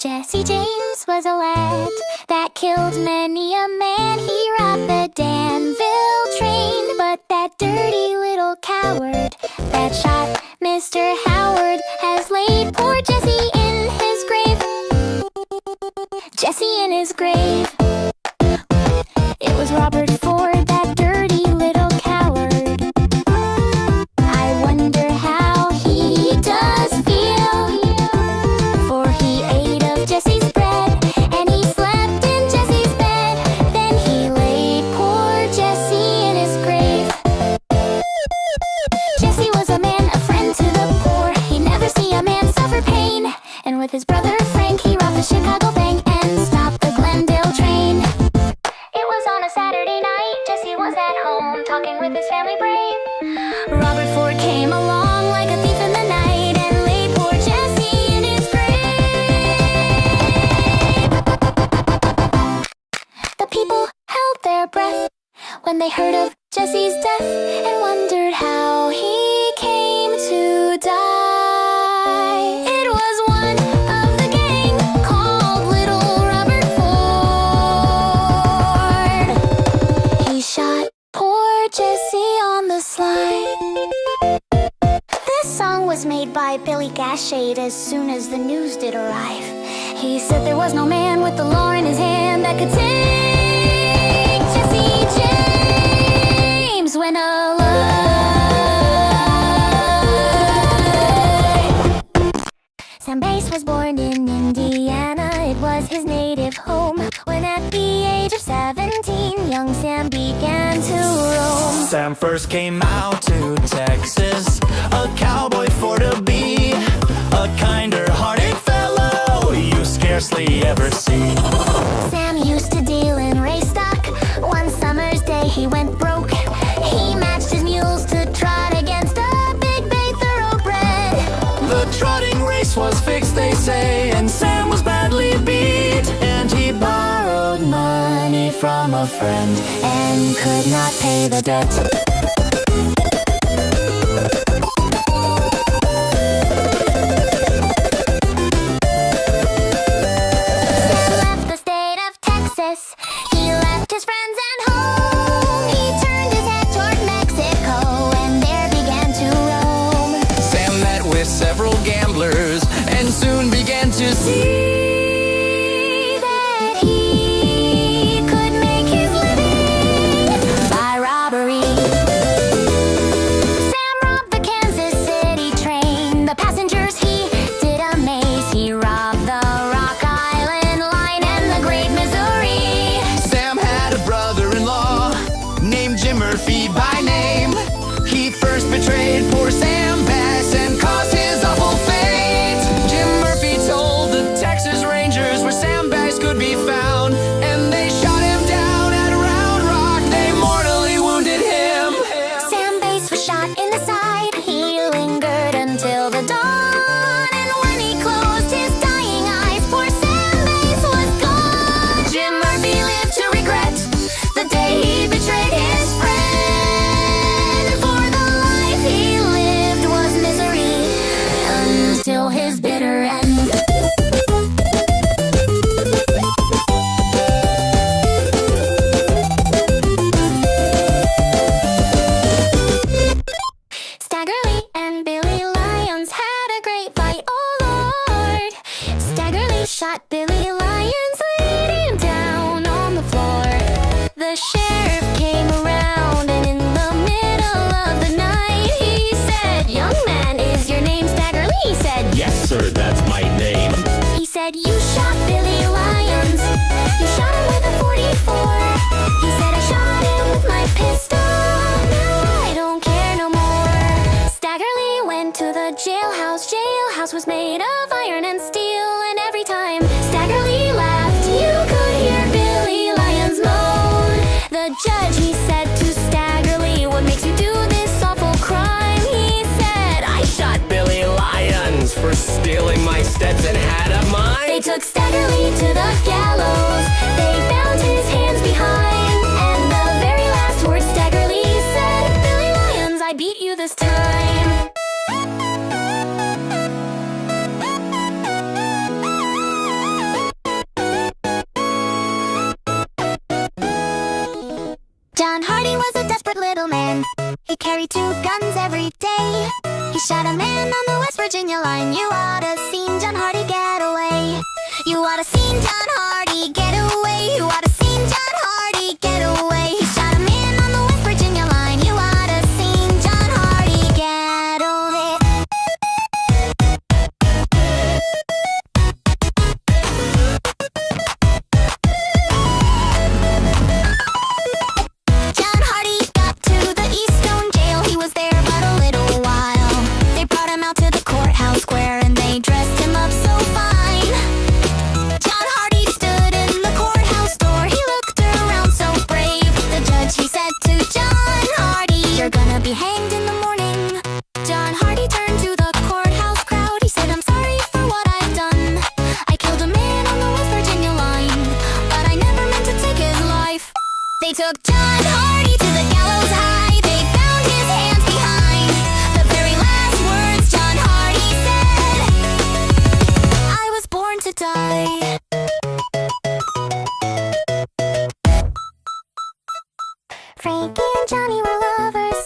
Jesse James was a lad that killed many a man. He robbed the Danville train, but that dirty little coward that shot Mr. Howard has laid poor Jesse in his grave. Jesse in his grave. It was Robert Ford, that dirty little coward. I wonder how he does feel, for he ate of Jesse's bread, and he slept in Jesse's bed. Then he laid poor Jesse in his grave. Jesse was a man, a friend to the poor. He never see a man suffer pain. And with his brother Frank, he robbed the Chicago bank and stopped the Glendale train. It was on a Saturday night. Jesse was at home talking with his family brave. Robert Ford came along like a thief in the night and laid poor Jesse in his grave. The people held their breath when they heard of Jesse's death and wondered how he came to die. It was one of the gang called Little Robert Ford. He shot poor Jesse on the sly. This song was made by Billy Gashade as soon as the news did arrive. He said there was no man with the law in his hand that could take Jesse James when alive. Sam Bass was born in Indiana. It was his native home. When at the age of 17, young Sam began to roam. Sam first came out to Texas, a cowboy for to be, a kinder-hearted fellow you scarcely ever see. Sam used to deal in race stock. One summer's day he went broke. He matched his mules to trot against a big bay thoroughbred. The trotting race was fixed, they say, and Sam was badly beat. And he borrowed money from a friend and could not pay the debt. Sam left the state of Texas. He left his friends and home. He turned his head toward Mexico and there began to roam. Sam met with several gamblers and soon began to see that he could make his living by robbery. Sam robbed the Kansas City train. The passengers he did amaze. He robbed the Rock Island Line and the Great Missouri. Sam had a brother-in-law named Jim Murphy by name. He first betrayed poor Sam Bass and caused his awful fate. Jim Murphy told the Texas Rangers where Sam Bass could be found, and they shot him down at Round Rock. They mortally wounded him. Sam Bass was shot in the side. He lingered until the dawn, and when he closed his dying eyes, poor Sam Bass was gone. Jim Murphy lived to regret the day he betrayed his friend. For the life he lived was misery until his bitter end. Stagger Lee and Billy Lyons had a great fight, oh Lord. Stagger Lee shot Billy Lyons, laid him down on the floor. The sheriff came around and in the middle of the night he said, "Young man, is your name Stagger Lee?" He said, Yes, sir, that's my name. He said, "You shot Billy Lyons. You shot him with a 44. He said, "I shot him with my pistol. Now I don't care no more." Stagger Lee went to the jailhouse. Jailhouse was made of iron and steel, and every time Stagger Lee laughed, you could hear Billy Lyons moan. The judge, he said to Stagger Lee, "What makes you do this awful crime?" He said, "I shot Billy Lyons for stealing my Stetson hat of mine. They took Stagger Lee to the gallows. They bound his hands behind, and the very last words Stagger Lee said, "Billy Lyons, I beat you this time." carry 2 guns every day. He shot a man on the West Virginia line. You oughta seen John Hardy get away. You oughta seen John Hardy get away. You oughta seen John Hardy get away. He shot a man on the West Virginia line. You oughta seen John Hardy get away. John Hardy got to the Eastone jail. He was there but a little while. They brought him out to the courthouse square and they dressed him up so fine. John Hardy stood in the courthouse door. He looked around so brave. The judge, he said to John Hardy, "You're gonna be hanged in the morning." John Hardy turned to the courthouse crowd. He said, "I'm sorry for what I've done. I killed a man on the West Virginia line, but I never meant to take his life." They took John Hardy to the gallows high. They bound his hands behind. The very last words John Hardy said, "I was born to die." Frankie and Johnny were lovers.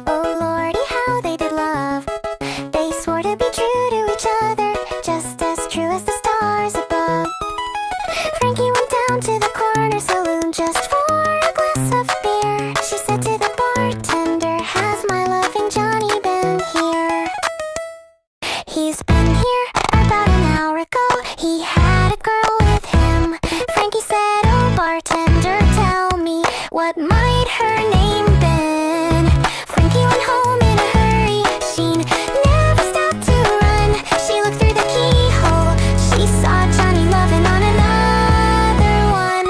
Oh lordy, how they did love. They swore to be true to each other, just as true as the stars above. Frankie went down to the corner saloon just for a glass of beer. She said to the bartender, "Has my loving Johnny been here?" "He's been here about an hour ago. He had a girl with him." Frankie said, "Oh bartender, tell me, what might her name been?" Frankie went home in a hurry. She never stopped to run. She looked through the keyhole. She saw Johnny loving on another one.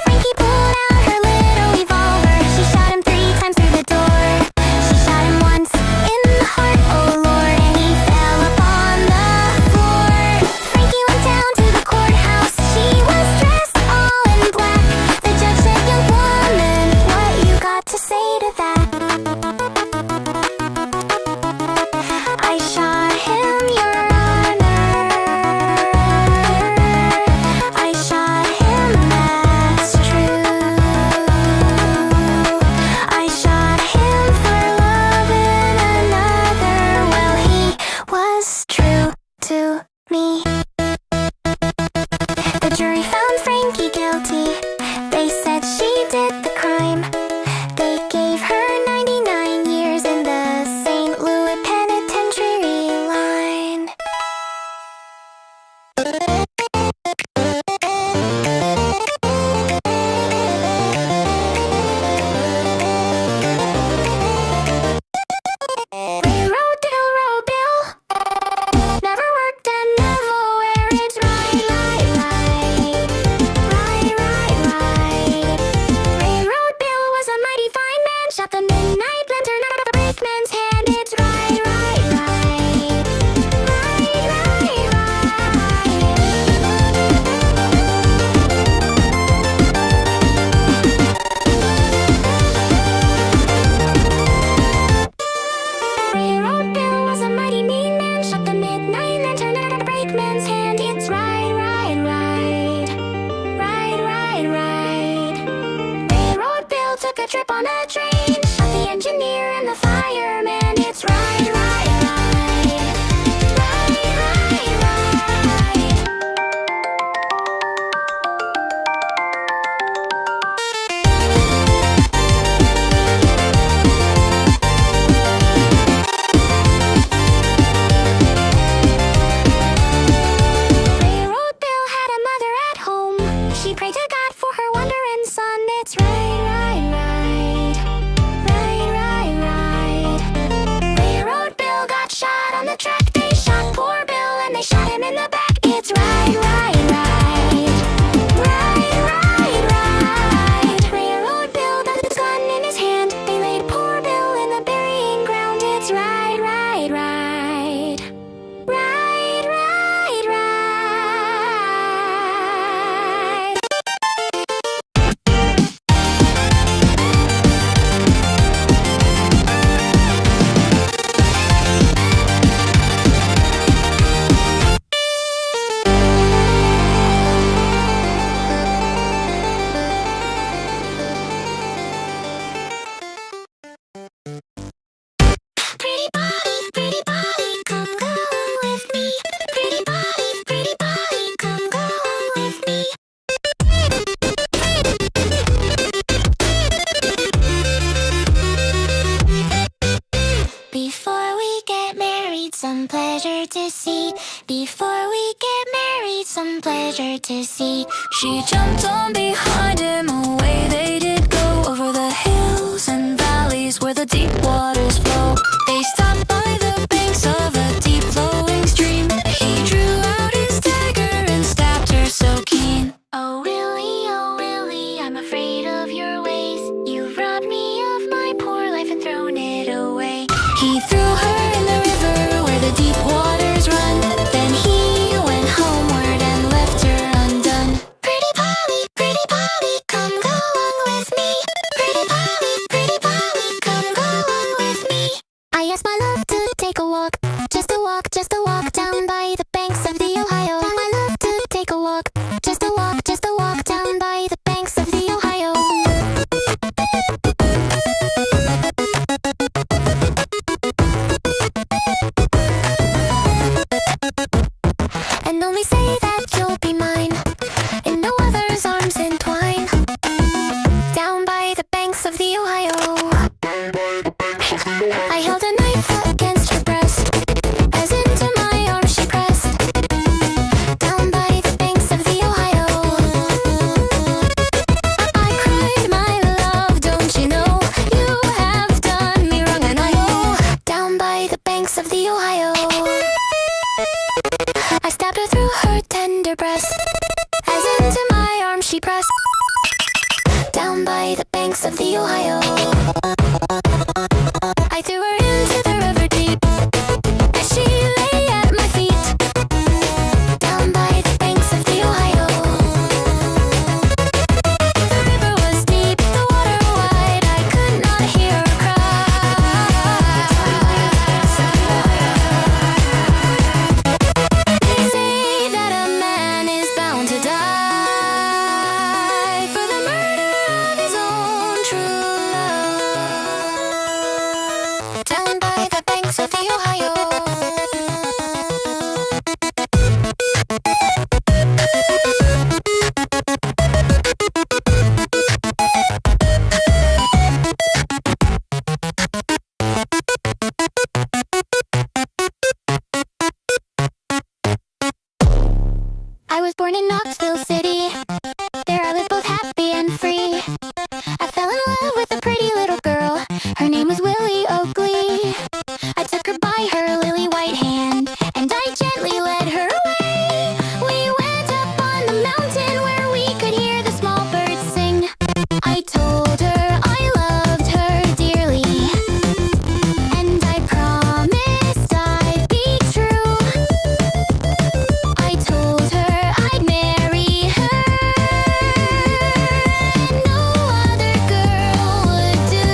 Frankie pulled out her little revolver. She shot him 3 times through the door. She shot him once in the heart, oh Lord, and he fell upon the floor. Frankie went down to the courthouse. She was dressed all in black. The judge said, "Young woman, what you got to say to that?" "I shot him, Your Honor. I shot him, that's true. I shot him for loving another. Well, he was true to me." The jury found Frankie guilty. They said she did the crime. They gave her 99 years in the St. Louis Penitentiary line. Railroad Bill, road Bill. Never worked and never wear it. Right, right, right. Right, right, right. Railroad Bill was a mighty fine man. Shot the midnight lantern out of the brakeman's hand. It's right, right, right. Right, right, Railroad Bill was a mighty mean man. Shot the midnight lantern out of the brakeman's hand. It's right, right, right. Right, right, right. Railroad Bill took a trip on a train. Shot the engineer and the fireman. It's right, right, right. Right, right, right. Railroad Bill had a mother at home. She prayed to God for her wandering son. It's right, right, right. Right, right, right. Railroad Bill got shot on the track. They shot poor Bill and they shot him in the back. It's right, right, right. Right, right, right. Railroad Bill got his gun in his hand. They laid poor Bill in the burying ground. It's right, right, right. Right, right, right. Before we get married, some pleasure to see. She jumped on behind him, away they did go, over the hills and valleys where the deep waters flow. They stopped by the banks of a deep flowing stream. He drew out his dagger and stabbed her so keen. Oh Willie, I'm afraid of your ways. You've robbed me of my poor life and thrown it away. He threw her in the river where the deep waters run. Then he went homeward and left her undone. Pretty Polly, come go along with me. Pretty Polly, come go along with me. I asked my love to take a walk, just a walk down by the banks of the Ohio. My love to take a walk, just a walk down by the banks of the Ohio. And only say that you'll be mine, in no other's arms entwine, down by the banks of the Ohio. I held a knife against her breast, as into my arms she pressed, down by the banks of the Ohio. I cried, my love, don't you know, you have done me wrong and I know, down by the banks of the Ohio. I stabbed her through her tender breast, as into my arms she pressed, down by the banks of the Ohio. I threw her into the river deep, as she lay at my feet, down by the banks of the Ohio. The river was deep, the water wide, I could not hear her cry. They say that a man is bound to die for the murder of his own true love, down by the banks of the Ohio. I was born in Knoxville City. There I lived both happy and free. I fell in love with a pretty little girl. Her name was Willie Oakley. I took her by her lily white hand, and I gently led her away. We went up on the mountain where we could hear the small birds sing. I told her I loved her dearly, and I promised I'd be true. I told her I'd marry her, and no other girl would do.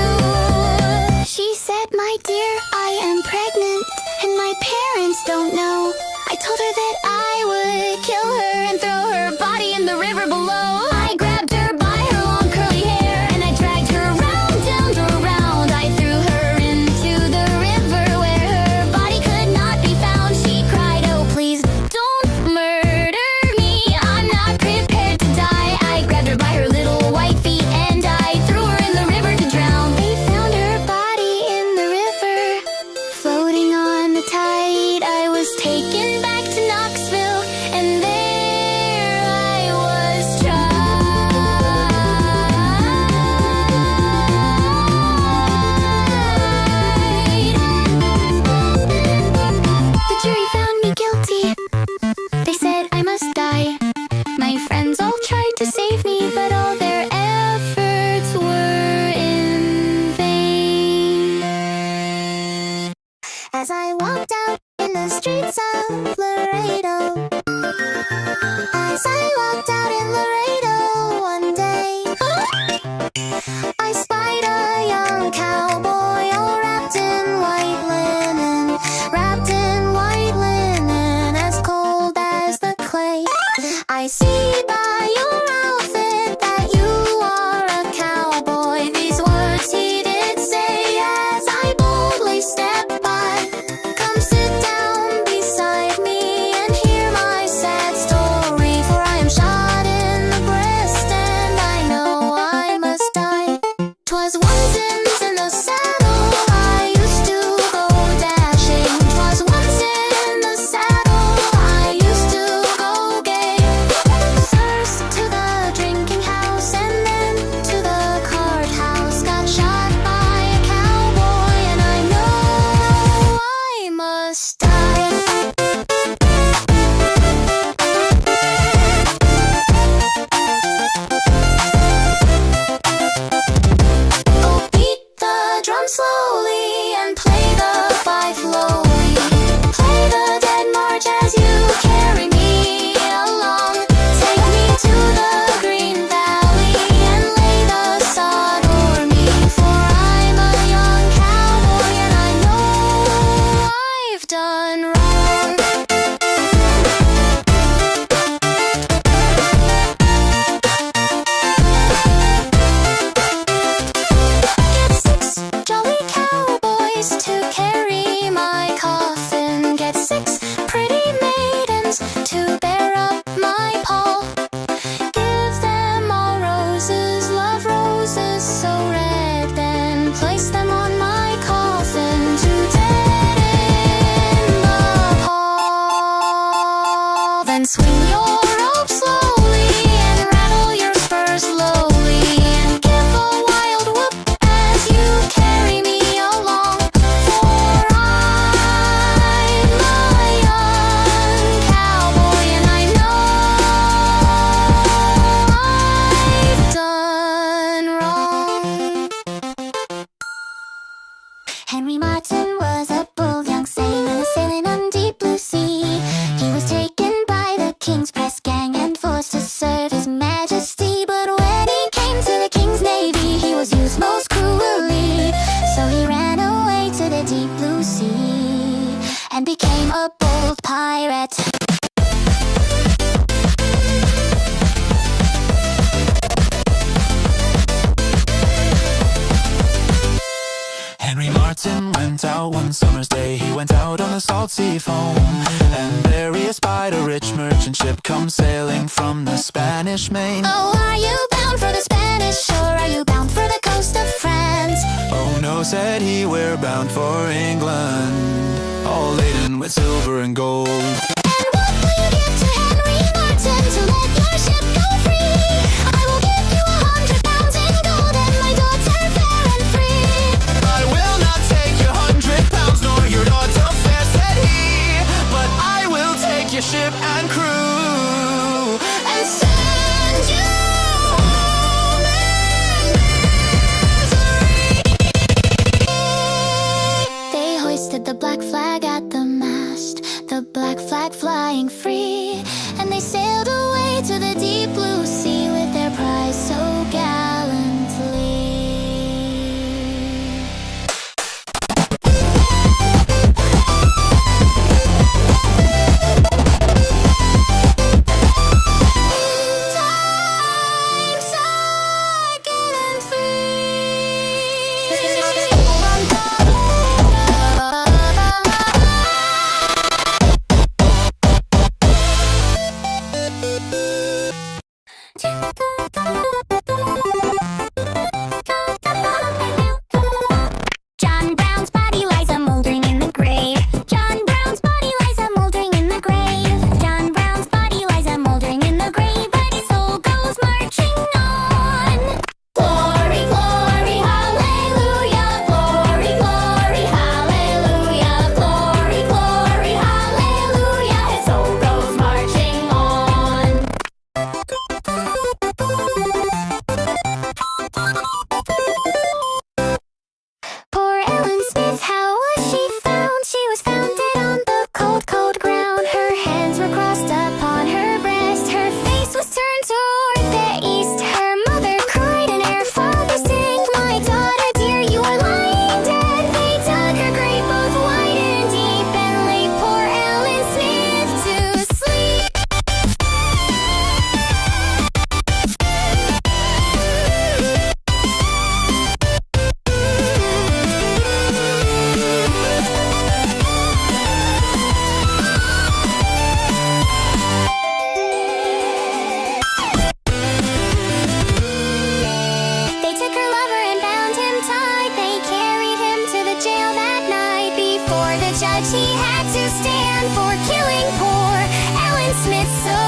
She said, my dear, I am pregnant, and my parents don't know. I told her that I would kill her and throw her body in the river below. I grabbed her by her long curly hair, and I dragged her round, down, around. I threw her into the river where her body could not be found. She cried, oh please don't murder me, I'm not prepared to die. I grabbed her by her little white feet, and I threw her in the river to drown. They found her body in the river, floating on the tide. I was taken back to Knoxville, and there I was tried. The jury found me guilty. They said I must die. My friends all tried to save me, but all their efforts were in vain. As I walked out in the streets of Laredo, as I walked out in Laredo one day, I spied a young cowboy all wrapped in white linen, as cold as the clay. I see by your outfit that you are a cowboy. These words he did say as I boldly stepped by. Come sit down beside me and hear my sad story, for I am shot in the breast and I know I must die. 'Twas once in the saddle I used to go dashing. 'Twas once in the saddle called Seafoam. And there he espied a rich merchant ship come sailing from the Spanish Main. Oh, are you bound for the Spanish shore? Are you bound for the coast of France? Oh no, said he, we're bound for England, all laden with silver and gold. And what will you give to Henry Martin to let your ship go free? I will give you 100 pounds in gold and my daughter fair and free. I will not take your 100 pounds nor your daughter fair, said he, but I will take your ship and crew And send you home in misery. They hoisted the black flag at the mast, the black flag flying free, and they sailed away to the deep blue sea with their prize so gallantly. Times again and John Brown's body lies a mouldering in the grave. John Brown's body lies a mouldering in the grave. John Brown's body lies a mouldering in the grave, but his soul goes marching on. Glory, glory, hallelujah. Glory, glory, hallelujah. Glory, glory, hallelujah. His soul goes marching on. Poor Ellen Smith, how was she found? She was founded on the cold, cold ground. Her hands were crossed upon her breast. Her face was turned toward the east. Her mother cried and her father sang, "My daughter dear, you are lying dead." They dug her grave both wide and deep and laid poor Ellen Smith to sleep. They took her lover and bound him tight. They carried him to the jail that night. Before the judge he had to stand for killing poor Ellen Smith so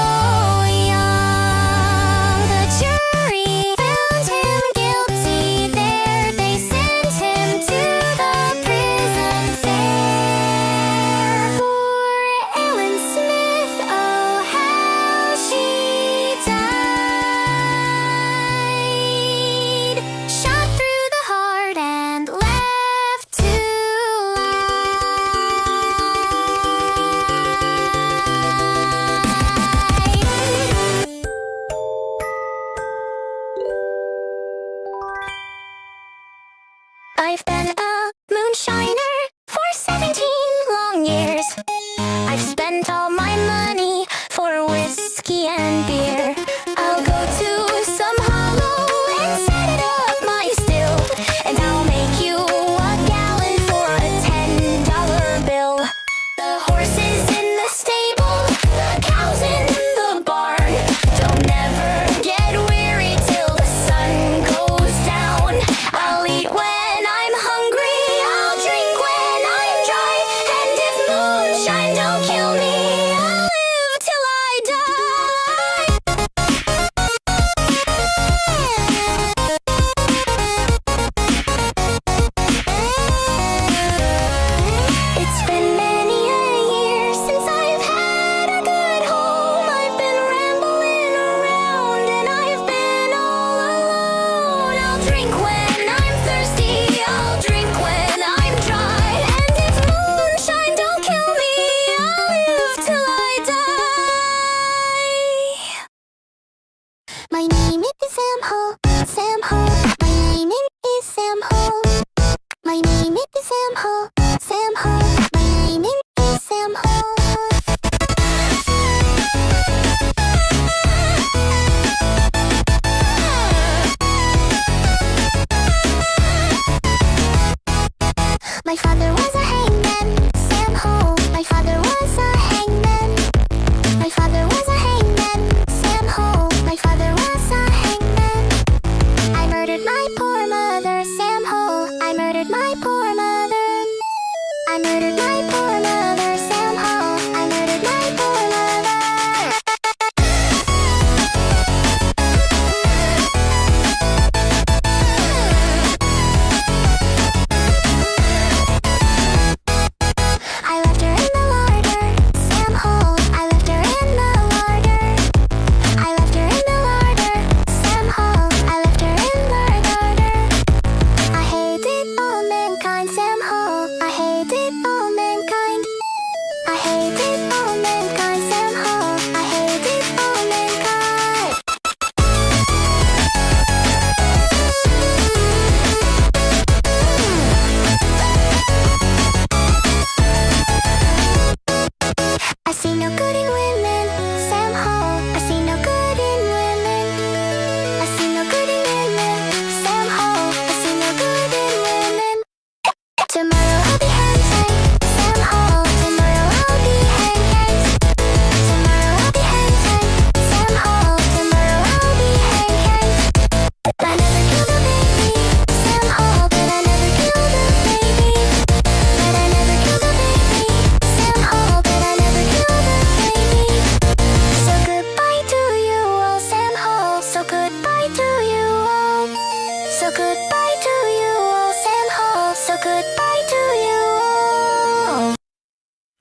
young. The jury found him guilty. There they sent him to the prison fair. Poor Ellen Smith, oh how she died. Shot through the heart and left to lie. I've been a moonshiner for 17 long years. I've spent all my money for whiskey and beer. I'll go to some hollow and set it up my still, and I'll make you a gallon for a $10 bill. The horses in the stable, the cows in the barn. Don't never get weary till the sun goes down. I'll eat when I'm hungry, I'll drink when I'm dry, and if moonshine don't kill me, I'll live till I die. It's been many a year since I've had a good home. I've been rambling around and I've been all alone. I'll drink when I'm thirsty, I'll drink when I'm dry, and if moonshine don't kill me, I'll live till I die. My name is Sam Hall, Sam Hall. My name is Sam Hall. My name is Sam Hall, Sam Hall. My name is Sam Hall. goodbye.